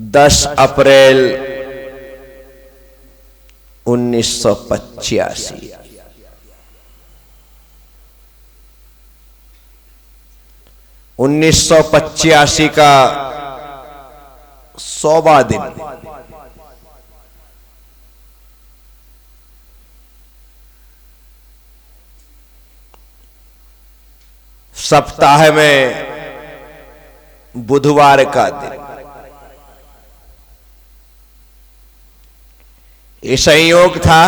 10 अप्रैल 1985। 1985 का 100वां दिन। सप्ताह में बुधवार का दिन। ये संयोग था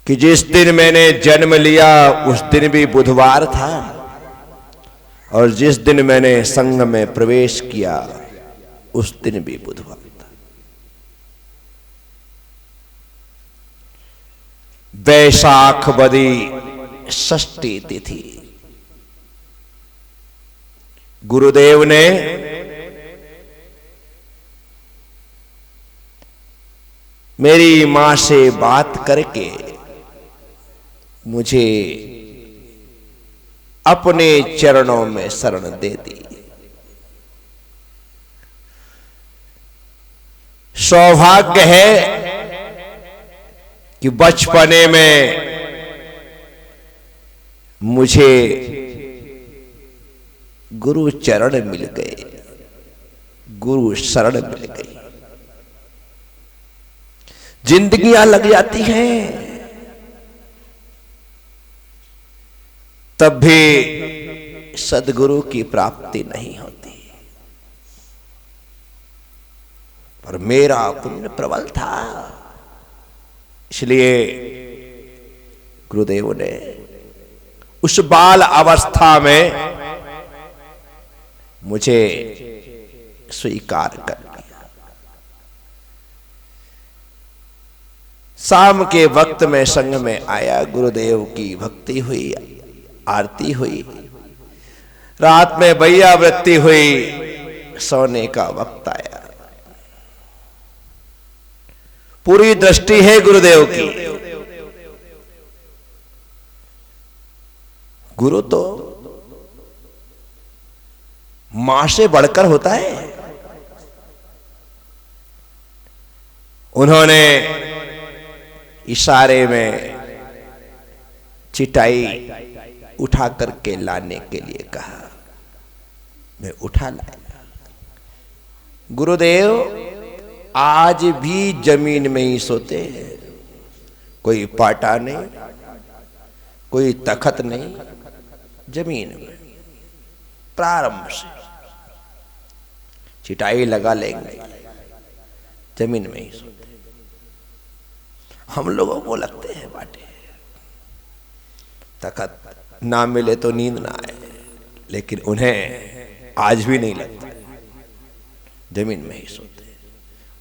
कि जिस दिन मैंने जन्म लिया उस दिन भी बुधवार था और जिस दिन मैंने संघ में प्रवेश किया उस दिन भी बुधवार था। वैशाख बदी षष्ठी तिथि। गुरुदेव ने मेरी मां से बात करके मुझे अपने चरणों में शरण दे दी। सौभाग्य है कि बचपने में मुझे गुरु चरण मिल गए, गुरु शरण मिल गई। जिंदगियां लग जाती हैं तब भी सद्गुरु की प्राप्ति नहीं होती। पर मेरा पुण्य प्रबल था, इसलिए गुरुदेव ने उस बाल अवस्था में मुझे स्वीकार कर लिया। शाम के वक्त में संघ में आया, गुरुदेव की भक्ति हुई, आरती हुई, रात में बैया वृत्ति हुई, सोने का वक्त आया। पूरी दृष्टि है गुरुदेव की। गुरु तो मां से बढ़कर होता है। उन्होंने इशारे में चिटाई उठा करके लाने के लिए कहा। मैं उठा लाया। गुरुदेव आज भी जमीन में ही सोते हैं, कोई पाटा नहीं, कोई तखत नहीं, जमीन में प्रारंभ से चिटाई लगा लेंगे, जमीन में ही सोते। हम लोगों को लगते हैं बाटे, तखत ना मिले तो नींद ना आए, लेकिन उन्हें आज भी नहीं लगता, जमीन में ही सोते।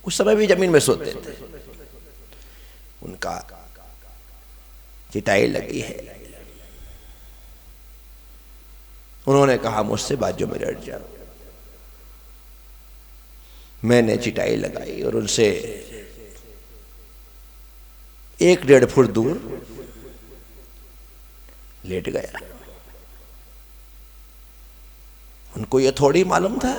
उस समय भी जमीन में सोते थे। उनका चिटाई लगी है। उन्होंने कहा मुझसे बाजू में बैठ जाओ। मैंने चिटाई लगाई और उनसे 1-1.5 फुट दूर लेट गया। उनको यह थोड़ी मालूम था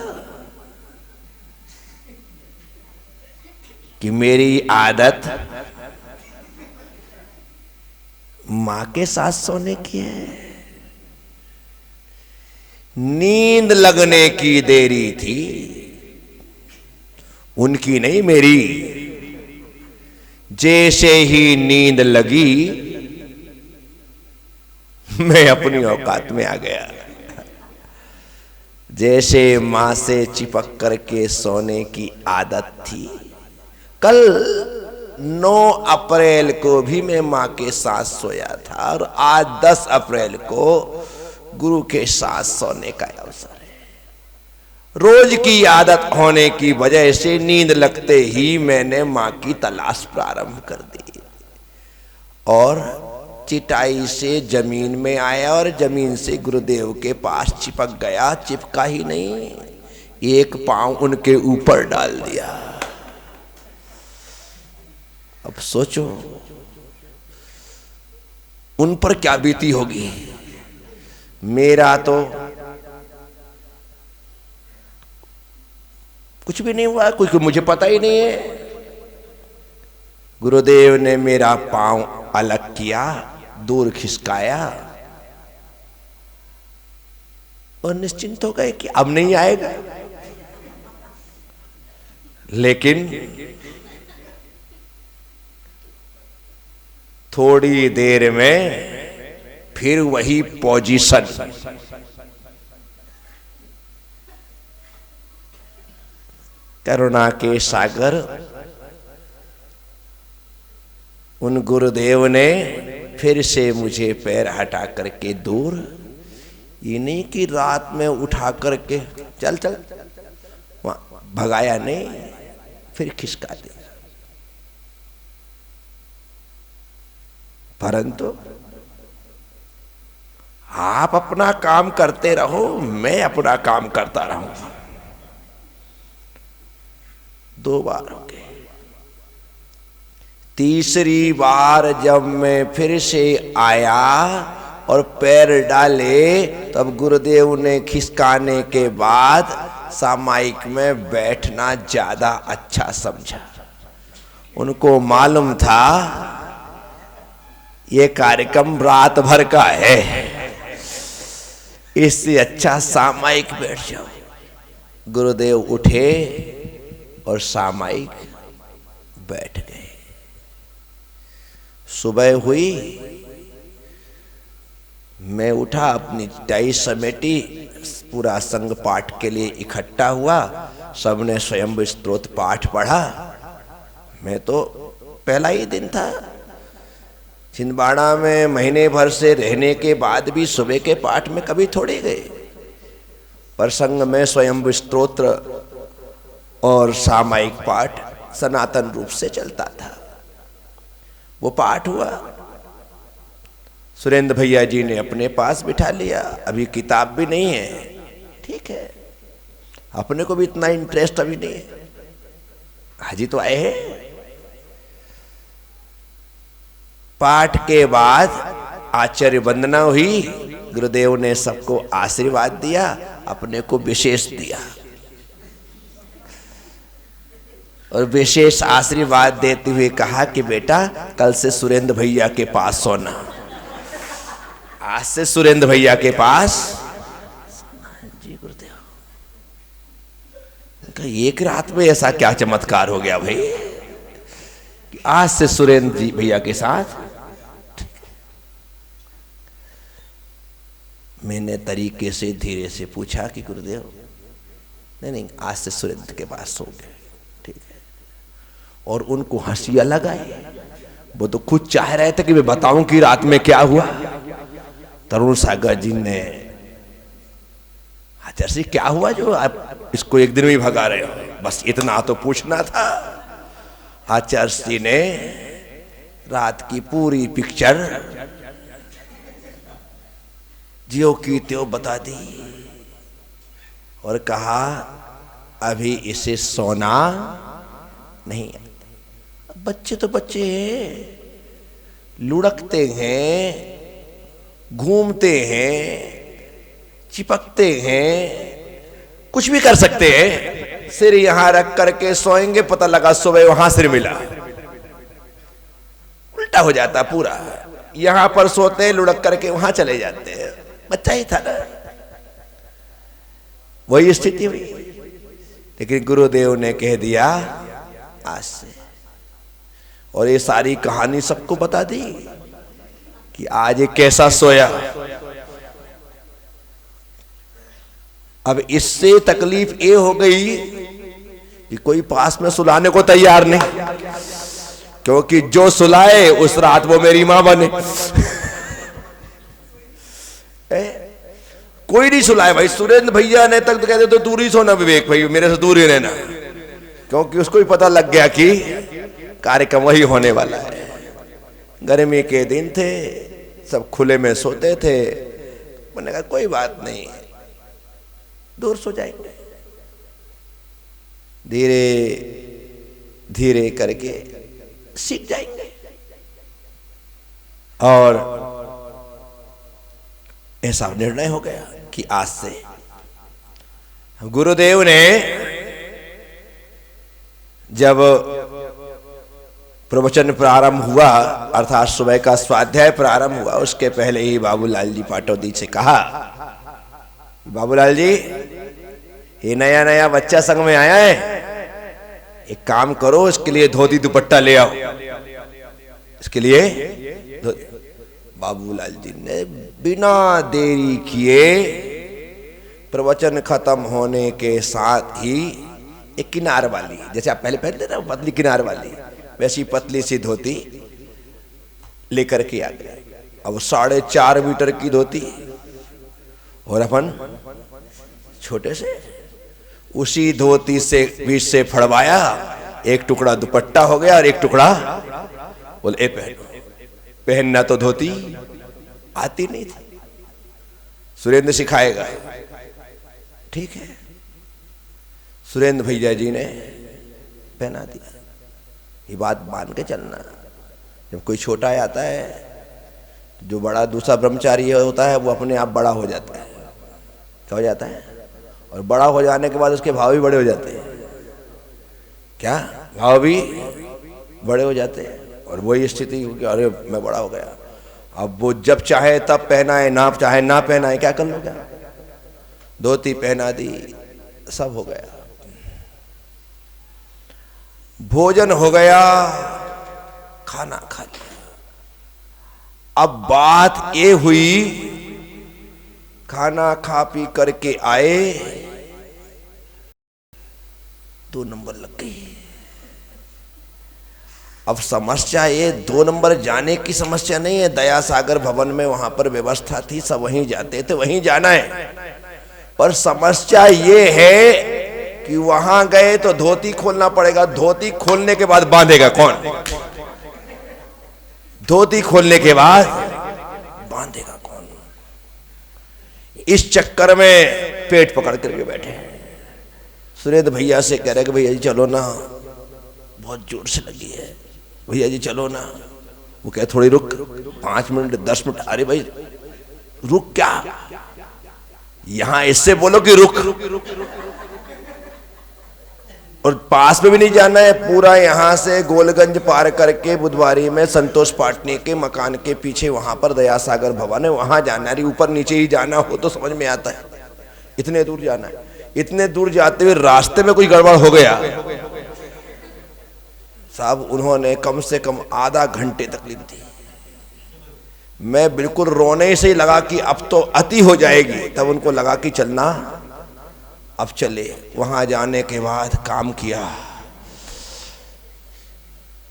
कि मेरी आदत मां के साथ सोने की है। नींद लगने की देरी थी, उनकी नहीं मेरी। जैसे ही नींद लगी मैं अपनी औकात में आ गया। जैसे मां से चिपक करके सोने की आदत थी। कल 9 अप्रैल को भी मैं मां के साथ सोया था और आज 10 अप्रैल को गुरु के साथ सोने का अवसर है। रोज की आदत होने की वजह से नींद लगते ही मैंने मां की तलाश प्रारंभ कर दी और चिटाई से जमीन में आया और जमीन से गुरुदेव के पास चिपक गया। चिपका ही नहीं, एक पांव उनके ऊपर डाल दिया। अब सोचो उन पर क्या बीती होगी। मेरा तो कुछ भी नहीं हुआ, कुछ मुझे पता ही नहीं है। गुरुदेव ने मेरा पांव अलग किया, दूर खिसकाया और निश्चिंत हो गए कि अब नहीं आएगा। लेकिन थोड़ी देर में फिर वही पोजीशन। करुणा के सागर उन गुरुदेव ने फिर से मुझे पैर हटा करके दूर, ये नहीं कि रात में उठा करके चल चल भगाया नहीं, फिर खिसका दिया। परंतु आप अपना काम करते रहो, मैं अपना काम करता रहूंगा। 2 बार हो गए। तीसरी बार जब मैं फिर से आया और पैर डाले, तब गुरुदेव ने खिसकाने के बाद सामायिक में बैठना ज्यादा अच्छा समझा। उनको मालूम था ये कार्यक्रम रात भर का है, इससे अच्छा सामायिक बैठ जाओ। गुरुदेव उठे और सामायिक बैठ गए। सुबह हुई, मैं उठा, अपनी टाई समेटी, पूरा संघ पाठ के लिए इकट्ठा हुआ। सबने स्वयं स्तोत्र पाठ पढ़ा। मैं तो पहला ही दिन था, छिंदवाड़ा में महीने भर से रहने के बाद भी सुबह के पाठ में कभी थोड़े गए, पर संघ में स्वयं स्तोत्र और सामायिक पाठ सनातन रूप से चलता था। वो पाठ हुआ, सुरेंद्र भैया जी ने अपने पास बिठा लिया। अभी किताब भी नहीं है, ठीक है, अपने को भी इतना इंटरेस्ट अभी नहीं है, हाजी तो आए हैं। पाठ के बाद आचार्य वंदना हुई, गुरुदेव ने सबको आशीर्वाद दिया, अपने को विशेष दिया और विशेष आशीर्वाद देते हुए कहा कि बेटा कल से सुरेंद्र भैया के पास सोना। आज से सुरेंद्र भैया के पास। जी गुरुदेव, एक रात में ऐसा क्या चमत्कार हो गया भाई कि आज से सुरेंद्र जी भैया के साथ। मैंने तरीके से धीरे से पूछा कि गुरुदेव, नहीं, आज से सुरेंद्र के पास सो गए, ठीक है। और उनको हंसी अलग आई। वो तो खुद चाह रहे थे कि मैं बताऊं कि रात में क्या हुआ। तरुण सागर जी ने, आचार्य जी क्या हुआ जो आप इसको एक दिन में भगा रहे हो, बस इतना तो पूछना था। आचार्य जी ने रात की पूरी पिक्चर ज्यों की त्यों बता दी और कहा अभी इसे सोना नहीं। बच्चे तो बच्चे हैं, लुढ़कते हैं, घूमते हैं, चिपकते हैं, कुछ भी कर सकते हैं। सिर यहां रख करके सोएंगे, पता लगा सुबह वहां सिर मिला, उल्टा हो जाता पूरा। यहां पर सोते, लुढ़क करके वहां चले जाते हैं। बच्चा ही था ना, वही स्थिति हुई। लेकिन गुरुदेव ने कह दिया आज से, और ये सारी कहानी सबको बता दी कि आज ये कैसा सोया। अब इससे तकलीफ ये हो गई कि कोई पास में सुलाने को तैयार नहीं, क्योंकि जो सुलाए उस रात वो मेरी मां बने। कोई नहीं सुलाए भाई। सुरेंद्र भैया ने तक तो कहते तो दूर ही सोना विवेक भाई, मेरे से दूर ही रहना, क्योंकि उसको भी पता लग गया कि कार्यक्रम वही होने वाला है। गर्मी के दिन थे, सब खुले में सोते थे। मैंने कहा कोई बात नहीं, दूर सो जाएंगे, धीरे धीरे करके सीख जाएंगे। और ऐसा निर्णय हो गया कि आज से गुरुदेव ने जब प्रवचन प्रारंभ हुआ अर्थात सुबह का स्वाध्याय प्रारंभ हुआ, उसके पहले ही बाबूलाल जी पाटौदी से कहा, बाबूलाल जी ये नया नया बच्चा संग में आया है, एक काम करो इसके लिए धोती दुपट्टा ले आओ, इसके लिए। बाबूलाल जी ने बिना देरी किए प्रवचन खत्म होने के साथ ही एक किनार वाली, जैसे आप पहले पहनते थे पतली किनार वाली, वैसी पतली सी धोती लेकर के आ गए। अब 4.5 मीटर की धोती और अपन छोटे से, उसी धोती से बीच से फड़वाया, एक टुकड़ा दुपट्टा हो गया और एक टुकड़ा, बोले पहनो। पहनना तो धोती आती नहीं थी, सुरेंद्र सिखाएगा, ठीक है। सुरेंद्र भैया जी ने पहना दिया। ये बात मान के चलना, जब कोई छोटा आता है, जो बड़ा दूसरा ब्रह्मचारी होता है वो अपने आप बड़ा हो जाता है, क्या हो जाता है, और बड़ा हो जाने के बाद उसके भाव भी बड़े हो जाते हैं, क्या भाव भी बड़े हो जाते हैं। और वही स्थिति कि अरे मैं बड़ा हो गया, अब वो जब चाहे तब पहनाए, ना चाहे ना पहनाए, क्या कर लो, क्या धोती पहना दी, सब हो गया। भोजन हो गया, खाना खा लिया। अब बात ये हुई, खाना खा पी करके आए, 2 नंबर लग गई। अब समस्या ये 2 नंबर जाने की समस्या नहीं है, दया सागर भवन में वहां पर व्यवस्था थी, सब वहीं जाते थे, वहीं जाना है। पर समस्या ये है कि वहां गए तो धोती खोलना पड़ेगा, धोती खोलने के बाद बांधेगा कौन, धोती खोलने के बाद बांधेगा कौन। इस चक्कर में पेट पकड़ करके बैठे। सुरेंद्र भैया से कह रहे कि भैया जी चलो ना, बहुत जोर से लगी है, भैया जी चलो ना। वो कहे थोड़ी रुक, 5 मिनट 10 मिनट। अरे भाई रुक क्या, यहां इससे बोलो कि रुक, और पास में भी नहीं जाना है, पूरा यहां से गोलगंज पार करके बुधवारी में संतोष पाटनी के मकान के पीछे वहां पर दया सागर भवन है, वहां जाना है। ऊपर नीचे ही जाना हो तो समझ में आता है, इतने दूर जाना है। इतने दूर जाते हुए रास्ते में कोई गड़बड़ हो गया साहब, उन्होंने कम से कम आधा घंटे तकलीफ दी। मैं बिल्कुल रोने से ही लगा कि अब तो अति हो जाएगी, तब उनको लगा कि चलना अब चले। वहां जाने के बाद काम किया,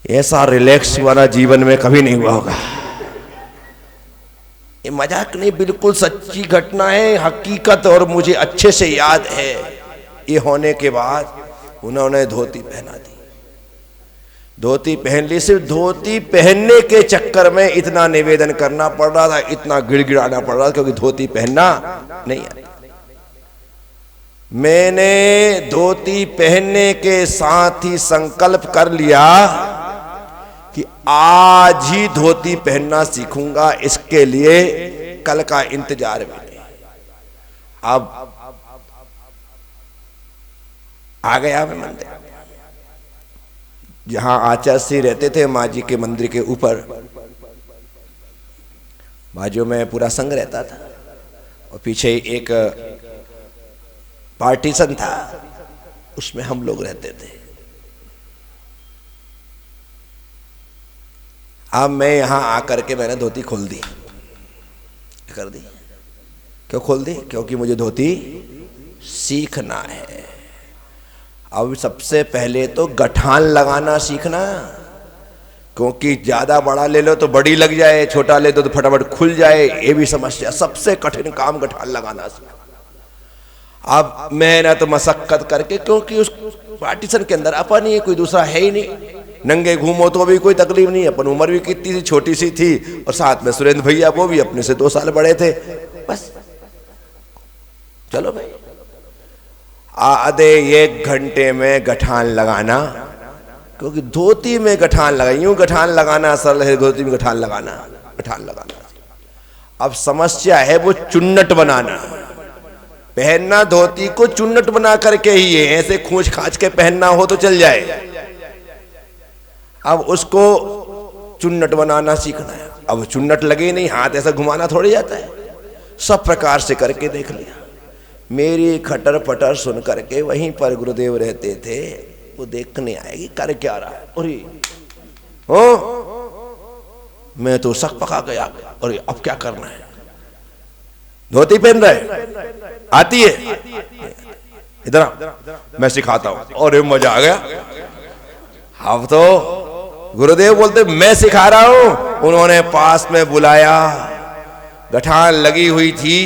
ऐसा रिलैक्स वाला जीवन में कभी नहीं हुआ होगा। ये मजाक नहीं, बिल्कुल सच्ची घटना है, हकीकत, और मुझे अच्छे से याद है। ये होने के बाद उन्होंने धोती पहना दी, धोती पहन ली। सिर्फ धोती पहनने के चक्कर में इतना निवेदन करना पड़ रहा था, इतना गिड़गिड़ाना पड़ रहा था, क्योंकि धोती पहनना नहीं आता। मैंने धोती पहनने के साथ ही संकल्प कर लिया कि आज ही धोती पहनना सीखूंगा, इसके लिए कल का इंतजार भी नहीं। अब आ गया मैं मंदिर, जहां आचार्य सिंह रहते थे, माँ जी के मंदिर के ऊपर बाजू में पूरा संघ रहता था, और पीछे एक पार्टीशन था, उसमें हम लोग रहते थे। अब मैं यहां आकर के मैंने धोती खोल दी, कर दी। क्यों खोल दी? क्योंकि मुझे धोती सीखना है। अब सबसे पहले तो गठान लगाना सीखना, क्योंकि ज्यादा बड़ा ले लो तो बड़ी लग जाए, छोटा ले दो तो फटाफट खुल जाए, ये भी समस्या। सबसे कठिन काम गठान लगाना सीखना। अब मेहनत मशक्कत करके, क्योंकि उस पार्टीशन के अंदर अपन ही, कोई दूसरा है ही नहीं, नंगे घूमो तो भी कोई तकलीफ नहीं। अपन उम्र भी कितनी सी छोटी सी थी, और साथ में सुरेंद्र भैया, वो भी अपने से 2 साल बड़े थे। बस चलो भाई, आधे 1 घंटे में गठान लगाना, क्योंकि धोती में गठान लगा, यूं गठान लगाना सरल है, धोती में गठान लगाना। अब समस्या है वो चुन्नट बनाना। पहनना धोती को चुन्नट बना करके ही है, ऐसे खूंच खांच के पहनना हो तो चल जाए, अब उसको चुन्नट बनाना सीखना है। अब चुन्नट लगे नहीं, हाथ ऐसा घुमाना थोड़ी जाता है। सब प्रकार से करके देख लिया। मेरी खटर पटर सुन करके वहीं पर गुरुदेव रहते थे, वो देखने आएगी कर क्या रहा है। अरे हो, मैं तो शक पका गया। और अब क्या करना है? धोती पहन रहे, आती है, इधर मैं सिखाता हूं। और मजा आ गया। अब तो गुरुदेव बोलते मैं सिखा रहा हूं। उन्होंने पास में बुलाया, गठान लगी हुई थी,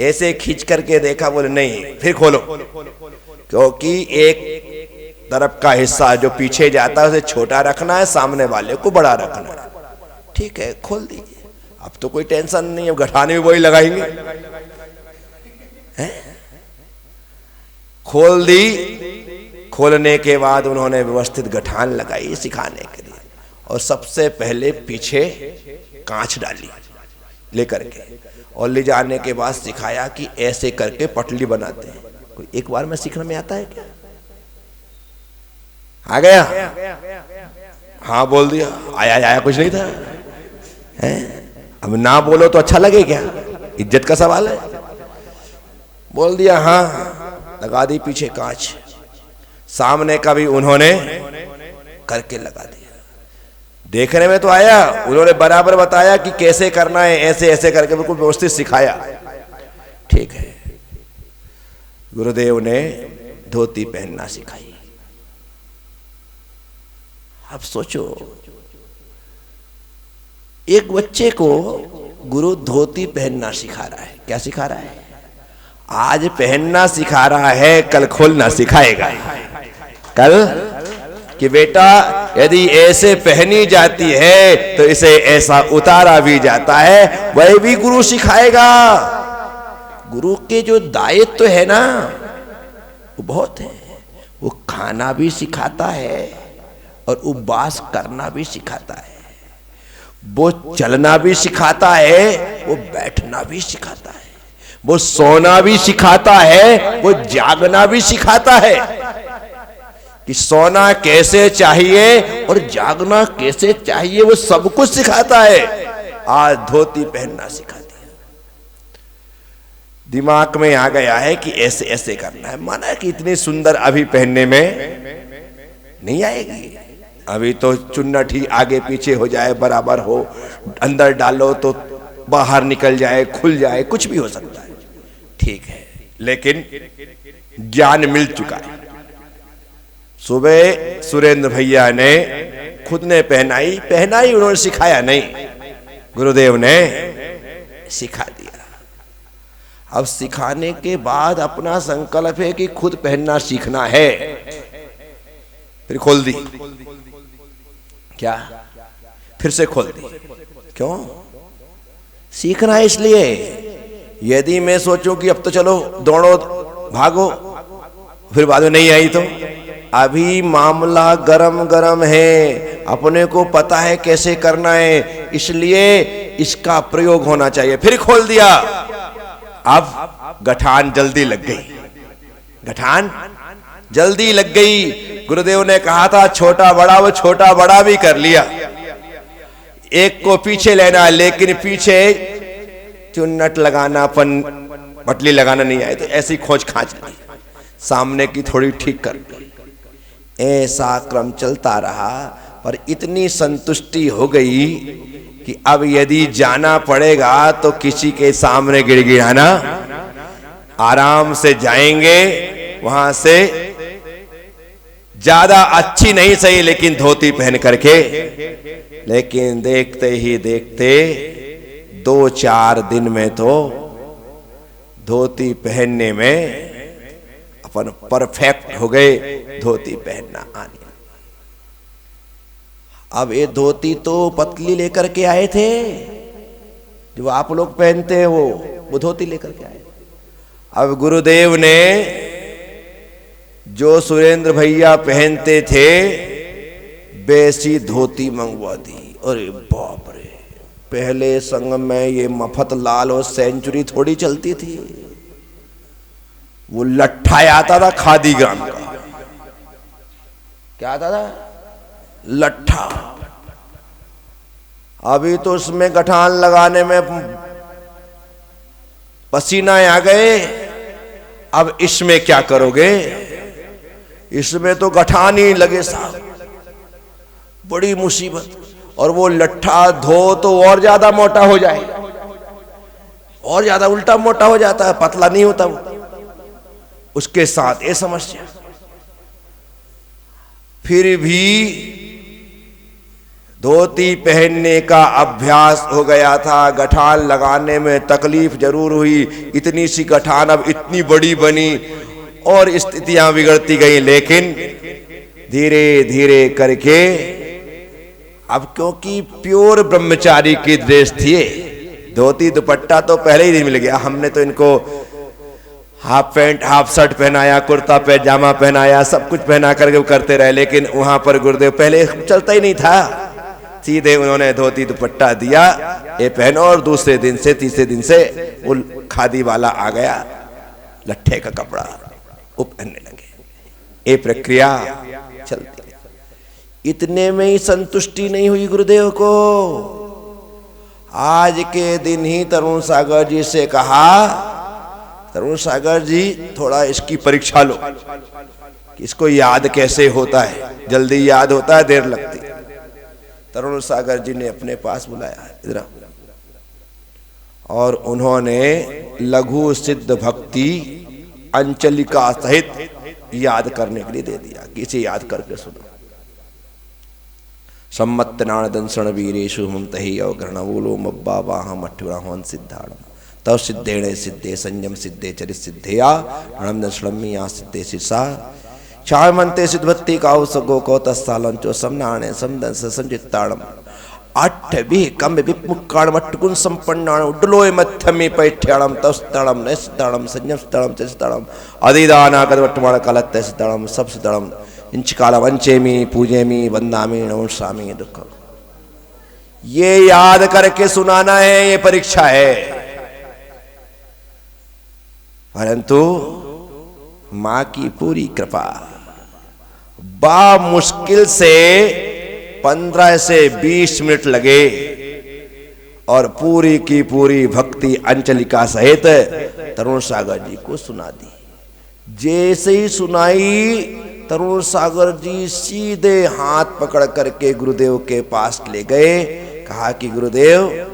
ऐसे खींच करके देखा, बोले नहीं फिर खोलो, क्योंकि एक तरफ का हिस्सा जो पीछे जाता है उसे छोटा रखना है, सामने वाले को बड़ा रखना है। ठीक है, खोल दीजिए। अब तो कोई टेंशन नहीं, अब गठाने भी वही लगाएंगे। खोल दी। खोलने के बाद उन्होंने व्यवस्थित गठान लगाई सिखाने के लिए, और सबसे पहले पीछे कांच डाली लेकर के, और ले जाने के बाद सिखाया कि ऐसे करके पटली बनाते हैं। कोई एक बार में सीखने में आता है क्या? आ गया? हाँ बोल दिया। आया आया कुछ नहीं था। अब ना बोलो तो अच्छा लगे क्या? इज्जत का सवाल है। बोल दिया हाँ, लगा दी पीछे कांच। सामने का भी उन्होंने करके लगा दिया। देखने में तो आया, उन्होंने बराबर बताया कि कैसे करना है, ऐसे ऐसे करके बिल्कुल व्यवस्थित सिखाया। ठीक है, गुरुदेव ने धोती पहनना सिखाई। अब सोचो, एक बच्चे को गुरु धोती पहनना सिखा रहा है। क्या सिखा रहा है? आज पहनना सिखा रहा है, कल खोलना सिखाएगा। कल कि बेटा यदि ऐसे पहनी जाती है तो इसे ऐसा उतारा भी जाता है, वह भी गुरु सिखाएगा। गुरु के जो दायित्व है ना, वो बहुत है। वो खाना भी सिखाता है और उपवास करना भी सिखाता है। वो चलना भी सिखाता है, वो बैठना भी सिखाता है, वो सोना भी सिखाता है, वो जागना भी सिखाता है कि soना कैसे चाहिए और जागना कैसे चाहिए, वो सब कुछ सिखाता है। आज धोती पहनना सिखा दिया। दिमाग में आ गया है कि ऐसे ऐसे करना है। माना कि इतनी सुंदर अभी पहनने में नहीं आएगी। अभी तो चुन्नट ही आगे पीछे हो जाए, बराबर हो, अंदर डालो तो बाहर निकल जाए, खुल जाए, कुछ भी हो सकता है। ठीक है, लेकिन ज्ञान मिल चुका है। सुबह सुरेंद्र भैया ने खुद ने पहनाई, उन्होंने सिखाया नहीं, गुरुदेव ने सिखा दिया। अब सिखाने के बाद अपना संकल्प है कि खुद पहनना सीखना है। फिर खोल दी। क्या? फिर से खोल दी। क्यों? सीखना है इसलिए। यदि मैं सोचूं कि अब तो चलो दौड़ो भागो, फिर बाद में नहीं आई तो अभी मामला गरम गरम है, अपने को पता है कैसे करना है, इसलिए इसका प्रयोग होना चाहिए। फिर खोल दिया। अब गठान जल्दी लग गई, गठान जल्दी लग गई। गुरुदेव ने कहा था छोटा बड़ा, वो छोटा बड़ा भी कर लिया। एक को पीछे लेना, लेकिन पीछे चुन्नट लगाना, पटली लगाना नहीं आए, तो ऐसी खोज खांच ली, सामने की थोड़ी ठीक कर ली। ऐसा क्रम चलता रहा, पर इतनी संतुष्टि हो गई कि अब यदि जाना पड़ेगा तो किसी के सामने गिड़गिड़ाना, आराम से जाएंगे वहां से, ज्यादा अच्छी नहीं सही लेकिन धोती पहन करके। लेकिन देखते ही देखते 2-4 दिन में तो धोती पहनने में अपन परफेक्ट हो गए, धोती पहनना आने। अब ये धोती तो पतली लेकर के आए थे, जो आप लोग पहनते हैं वो धोती लेकर के आए। अब गुरुदेव ने जो सुरेंद्र भैया पहनते थे वैसी धोती मंगवा दी। अरे बाप रे, पहले संग में ये मफत लाल और सेंचुरी थोड़ी चलती थी, वो लट्ठा आता था खादी ग्राम का। क्या आता था? लट्ठा। अभी तो उसमें गठान लगाने में पसीना आ गए, अब इसमें क्या करोगे? इसमें तो गठान ही लगे साहब, बड़ी मुसीबत। और वो लट्ठा धो तो और ज्यादा मोटा हो जाए, और ज्यादा उल्टा मोटा हो जाता है, पतला नहीं होता वो। उसके साथ ये समस्या। फिर भी धोती पहनने का अभ्यास हो गया था, गठान लगाने में तकलीफ जरूर हुई। इतनी सी गठान अब इतनी बड़ी बनी और स्थितियां बिगड़ती गई, लेकिन धीरे धीरे करके अब क्योंकि प्योर ब्रह्मचारी की ड्रेस थी, धोती दुपट्टा तो पहले ही दिन मिल गया। हमने तो इनको हाफ पैंट हाफ शर्ट पहनाया, कुर्ता पैजामा पहनाया, सब कुछ पहना करके वो करते रहे, लेकिन वहां पर गुरुदेव पहले चलता ही नहीं था। सीधे उन्होंने धोती दुपट्टा दिया, ये पहनो, और दूसरे दिन से तीसरे दिन से वो खादी वाला आ गया, लट्ठे का कपड़ा वो पहनने लगे। ये प्रक्रिया चलती। इतने में ही संतुष्टि नहीं हुई गुरुदेव को। आज के दिन ही तरुण सागर जी से कहा, तरुण सागर जी थोड़ा इसकी परीक्षा लो कि इसको याद कैसे होता है, जल्दी याद होता है, देर लगती है। तरुण सागर जी ने अपने पास बुलाया इधर, और उन्होंने लघु सिद्ध भक्ति अंचलिका सहित याद करने के लिए दे दिया कि इसे याद करके सुनो। सम्मत नाणदंसण वीरेशु हम तही अवग्रहणवूलो मब्बा वाहम अठ्युराहन सिद्धाणम तव सिद्धेणे सिद्धे संयम सिद्धे चरित सिद्धेया रणम दंसणमिया सिद्धे शिषा चामंते सिद्धवत्ती काउसगो कौतस्सालंचो समनाणे समदंस संजित्ताणम अट्ठभि कम विमुक्काणम अट्टकुन संपन्नाण उड्डलोय मध्यमे पैठ्याणम तस्तणम नस्तणम संयम स्तणम चस्तणम अधिदाना कदवट्टमाण कालत्ते स्तणम सब स्तणम इंचकाल वंचेमी पूजेमी वंदामी नमस्वामी दुख। ये याद करके सुनाना है, ये परीक्षा है। परंतु मां की पूरी कृपा, बा मुश्किल से 15 से 20 मिनट लगे और पूरी की पूरी भक्ति अंचलिका सहित तरुण सागर जी को सुना दी। जैसे ही सुनाई, तरुण सागर जी सीधे हाथ पकड़ करके गुरुदेव के पास ले गए। कहा कि गुरुदेव,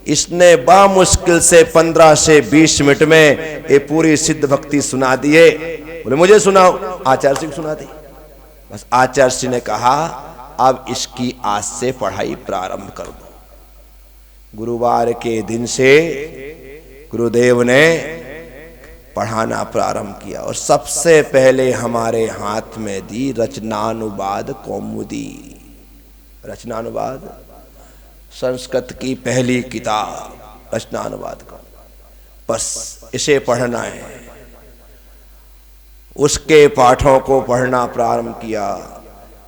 इसने बामुश्किल से 15 से 20 मिनट में ये पूरी सिद्ध भक्ति सुना दी है। बोले मुझे सुनाओ। आचार्य सिंह सुना दी। बस आचार्य सिंह ने कहा, अब इसकी आज से पढ़ाई प्रारंभ कर दो। गुरुवार के दिन से गुरुदेव ने पढ़ाना प्रारंभ किया और सबसे पहले हमारे हाथ में दी रचनानुवाद कौमुदी। रचनानुवाद संस्कृत की पहली किताब रचनानुवाद का, बस इसे पढ़ना है। उसके पाठों को पढ़ना प्रारंभ किया।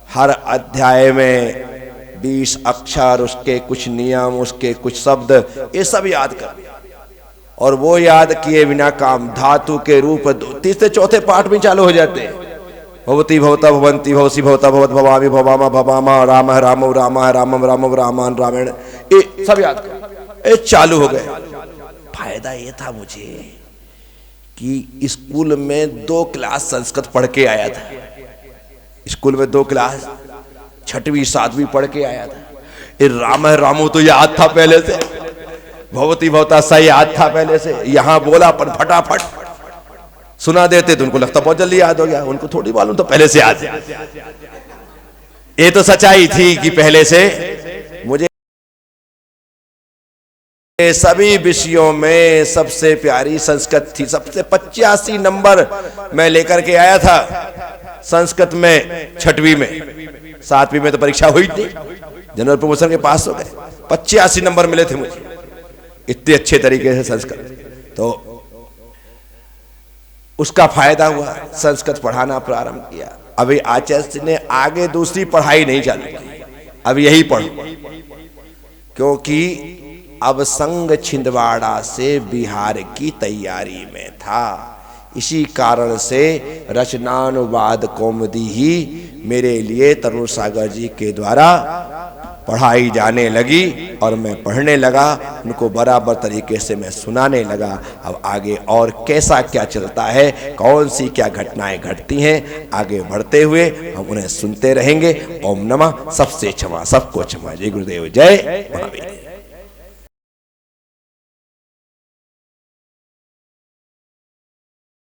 हर अध्याय में 20 अक्षर, उसके कुछ नियम, उसके कुछ शब्द, ये सब याद कर। और वो याद किए बिना काम, धातु के रूप तीसरे चौथे पाठ में चालू हो जाते हैं। भवती भवता भवंती भवसी भवता भवत भवामी भवामा भवामा राम रामो रामा रामम रामम रामान रामेण, ये सब याद कर। ये चालू हो गए। फायदा ये था मुझे कि स्कूल में 2 क्लास संस्कृत पढ़ के आया था। स्कूल में 2 क्लास 6वीं 7वीं पढ़ के आया था। ये राम रामो तो याद था पहले से, भवती भवता सही याद था पहले से। यहां बोला पर फटाफट सुना देते तो उनको लगता बहुत जल्दी याद हो गया, उनको थोड़ी मालूम तो पहले से याद। ये तो सच्चाई थी कि पहले से मुझे सभी विषयों में सबसे प्यारी संस्कृत थी। सबसे 85 नंबर मैं लेकर के आया था संस्कृत में 6वीं में। 7वीं में तो परीक्षा हुई थी, जनरल प्रमोशन के पास हो गए। 85 नंबर मिले थे मुझे, इतने अच्छे तरीके से संस्कृत। तो उसका फायदा हुआ, संस्कृत पढ़ाना प्रारंभ किया। अभी आचार्य ने आगे दूसरी पढ़ाई नहीं चालू की, अब यही पढ़ो, क्योंकि अब संघ छिंदवाड़ा से बिहार की तैयारी में था। इसी कारण से रचनानुवाद कौमुदी ही मेरे लिए तरुण सागर जी के द्वारा पढ़ाई जाने लगी और मैं पढ़ने लगा, उनको बराबर तरीके से मैं सुनाने लगा। अब आगे और कैसा क्या चलता है, कौन सी क्या घटनाएं घटती हैं, आगे बढ़ते हुए हम उन्हें सुनते रहेंगे। ओम नमः। सबसे क्षमा, सबको क्षमा। जय गुरुदेव, जय महावीर।